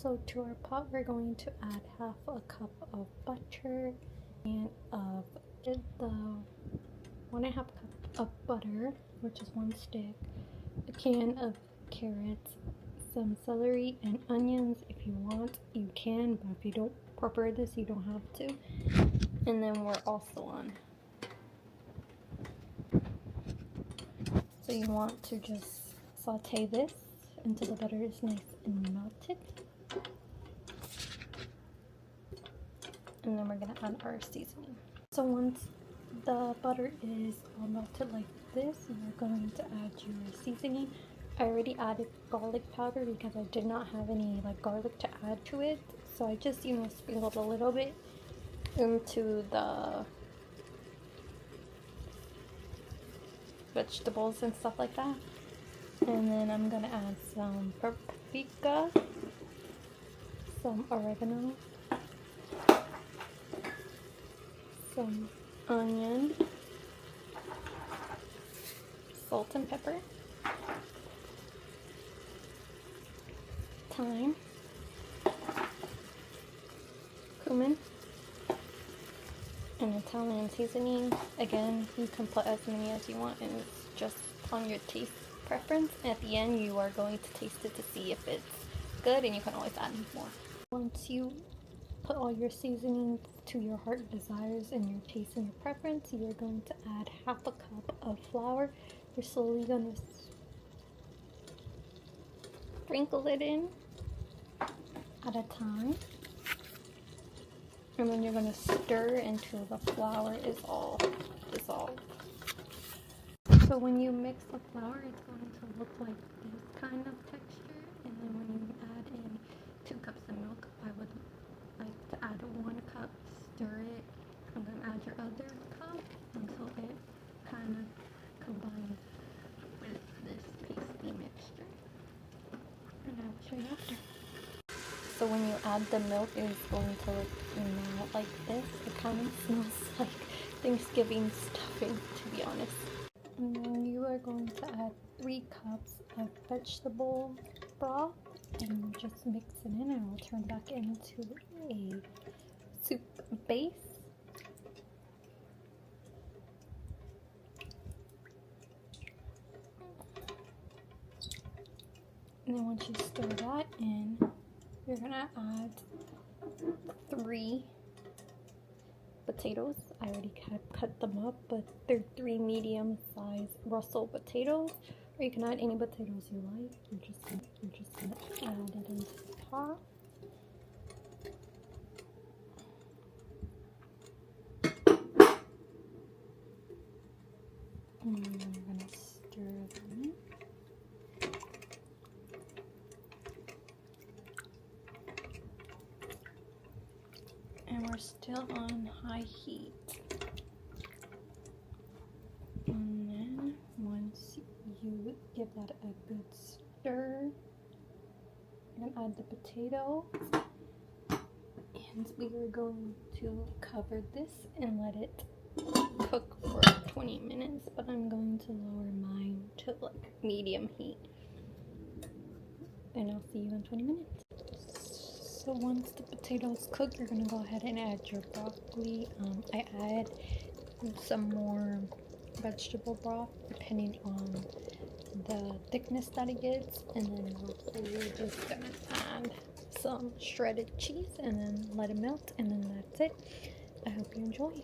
So to our pot, we're going to add half a cup of butter and of the 1.5 cup of butter, which is 1 stick, a can of carrots, some celery and onions. If you want, you can, but if you don't prefer this, you don't have to. And then we're also on. So you want to just saute this until the butter is nice and melted. And then we're gonna add our seasoning. So once the butter is all melted like this, you're going to add your seasoning. I already added garlic powder because I did not have any garlic to add to it. So I just, sprinkled a little bit into the vegetables and stuff like that. And then I'm gonna add some paprika, some oregano, some onion, salt and pepper, thyme, cumin, and Italian seasoning. Again, you can put as many as you want, and it's just on your taste preference. At the end, you are going to taste it to see if it's good, and you can always add more. Once you put all your seasonings to your heart desires and your taste and your preference, you're going to add half a cup of flour. You're slowly going to sprinkle it in at a time, and then you're going to stir until the flour is all dissolved. So when you mix the flour, it's going to look like this kind of texture. And then when you add in 2 cups of milk, I would like to add 1 cup, stir it, and then add your other cup until it kind of combines with this pasty mixture. And I will show you after. So when you add the milk, it is going to look like this. It kind of smells like Thanksgiving stuffing, to be honest. And then you are going to add 3 cups of vegetable broth and just mix it in, and it will turn back into a soup base. And then once you stir that in, you're gonna add 3 potatoes. I already cut them up, but they're 3 medium-sized Russet potatoes, or you can add any potatoes you like. You're just gonna add it into the pot. And then we're gonna stir them in. And we're still on high heat. And then once you give that a good stir, you're gonna add the potato, and we are going to cover this and let it cook for 20 minutes, but I'm going to lower mine to medium heat. And I'll see you in 20 minutes. So once the potatoes cook, you're gonna go ahead and add your broccoli. I add some more vegetable broth depending on the thickness that it gets, and then we're just gonna add some shredded cheese and then let it melt, and then that's it. I hope you enjoy.